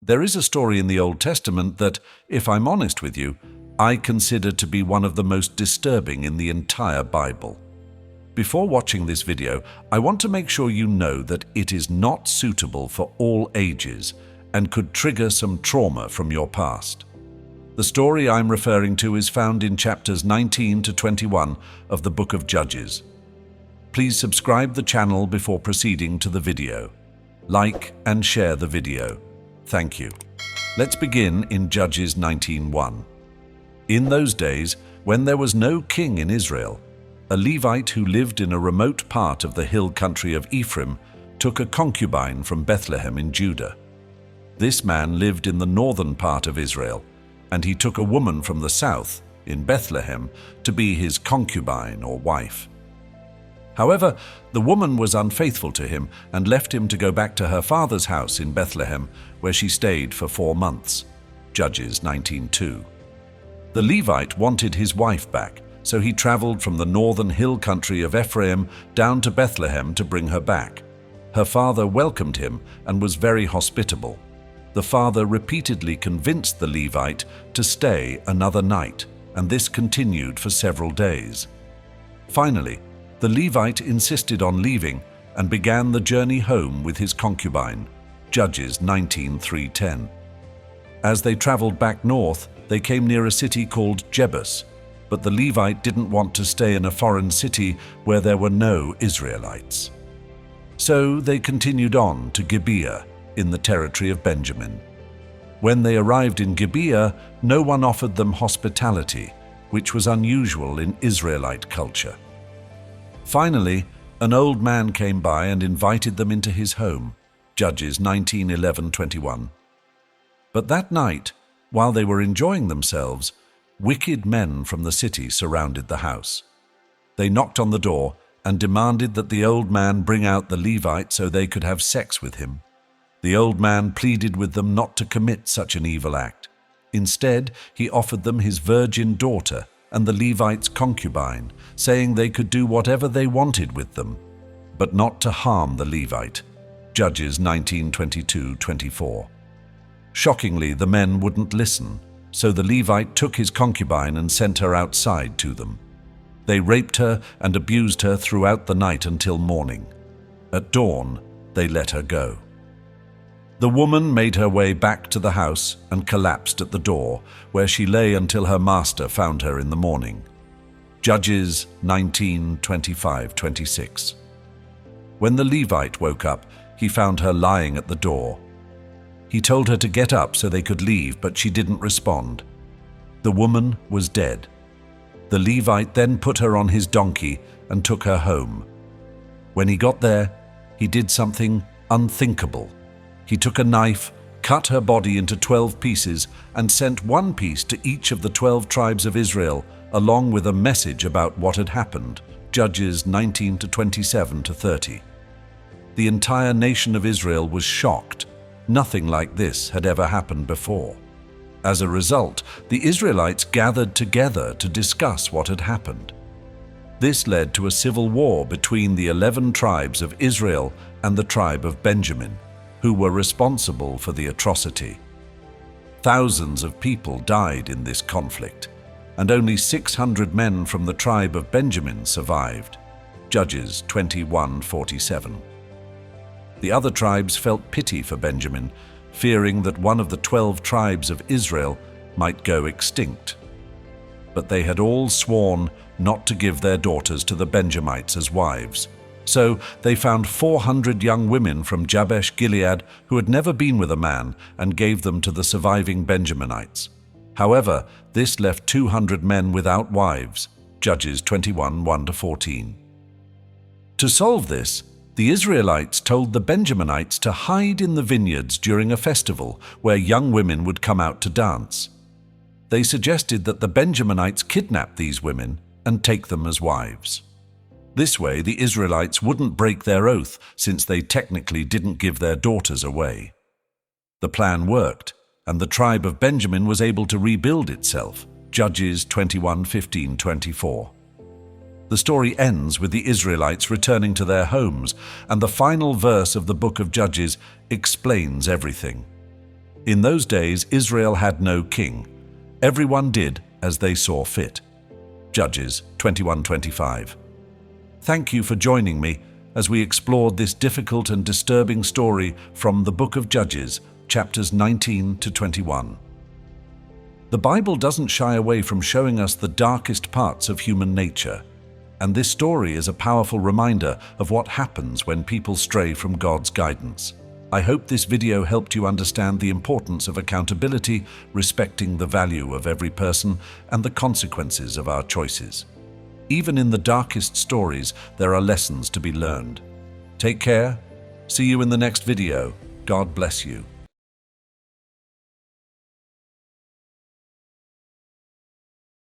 There is a story in the Old Testament that, if I'm honest with you, I consider to be one of the most disturbing in the entire Bible. Before watching this video, I want to make sure you know that it is not suitable for all ages and could trigger some trauma from your past. The story I'm referring to is found in chapters 19 to 21 of the book of Judges. Please subscribe the channel before proceeding to the video. Like and share the video. Thank you. Let's begin in Judges 19:1. In those days, when there was no king in Israel, a Levite who lived in a remote part of the hill country of Ephraim took a concubine from Bethlehem in Judah. This man lived in the northern part of Israel, and he took a woman from the south, in Bethlehem, to be his concubine or wife. However, the woman was unfaithful to him and left him to go back to her father's house in Bethlehem, where she stayed for 4 months. Judges 19:2. The Levite wanted his wife back, so he traveled from the northern hill country of Ephraim down to Bethlehem to bring her back. Her father welcomed him and was very hospitable. The father repeatedly convinced the Levite to stay another night, and this continued for several days. Finally, the Levite insisted on leaving and began the journey home with his concubine. Judges 19:3-10. As they traveled back north, they came near a city called Gibeah, but the Levite didn't want to stay in a foreign city where there were no Israelites. So they continued on to Gibeah in the territory of Benjamin. When they arrived in Gibeah, no one offered them hospitality, which was unusual in Israelite culture. Finally, an old man came by and invited them into his home. Judges 19:11-21. But that night, while they were enjoying themselves, wicked men from the city surrounded the house. They knocked on the door and demanded that the old man bring out the Levite so they could have sex with him. The old man pleaded with them not to commit such an evil act. Instead, he offered them his virgin daughter and the Levite's concubine, saying they could do whatever they wanted with them, but not to harm the Levite. Judges 19:22-24. Shockingly, the men wouldn't listen, so the Levite took his concubine and sent her outside to them. They raped her and abused her throughout the night until morning. At dawn, they let her go. The woman made her way back to the house and collapsed at the door, where she lay until her master found her in the morning. Judges 19:25-26. When the Levite woke up, he found her lying at the door. He told her to get up so they could leave, but she didn't respond. The woman was dead. The Levite then put her on his donkey and took her home. When he got there, he did something unthinkable. He took a knife, cut her body into 12 pieces, and sent one piece to each of the 12 tribes of Israel, along with a message about what had happened. Judges 19:27-30. The entire nation of Israel was shocked. Nothing like this had ever happened before. As a result, the Israelites gathered together to discuss what had happened. This led to a civil war between the 11 tribes of Israel and the tribe of Benjamin, who were responsible for the atrocity. Thousands of people died in this conflict, and only 600 men from the tribe of Benjamin survived. Judges 21:47. The other tribes felt pity for Benjamin, fearing that one of the 12 tribes of Israel might go extinct. But they had all sworn not to give their daughters to the Benjamites as wives. So they found 400 young women from Jabesh Gilead who had never been with a man and gave them to the surviving Benjaminites. However, this left 200 men without wives. Judges 21:1-14. To solve this, the Israelites told the Benjaminites to hide in the vineyards during a festival where young women would come out to dance. They suggested that the Benjaminites kidnap these women and take them as wives. This way, the Israelites wouldn't break their oath since they technically didn't give their daughters away. The plan worked, and the tribe of Benjamin was able to rebuild itself. Judges 21:15-24. The story ends with the Israelites returning to their homes, and the final verse of the book of Judges explains everything. In those days, Israel had no king. Everyone did as they saw fit. Judges 21:25. Thank you for joining me as we explored this difficult and disturbing story from the book of Judges, chapters 19 to 21. The Bible doesn't shy away from showing us the darkest parts of human nature, and this story is a powerful reminder of what happens when people stray from God's guidance. I hope this video helped you understand the importance of accountability, respecting the value of every person, and the consequences of our choices. Even in the darkest stories, there are lessons to be learned. Take care. See you in the next video. God bless you.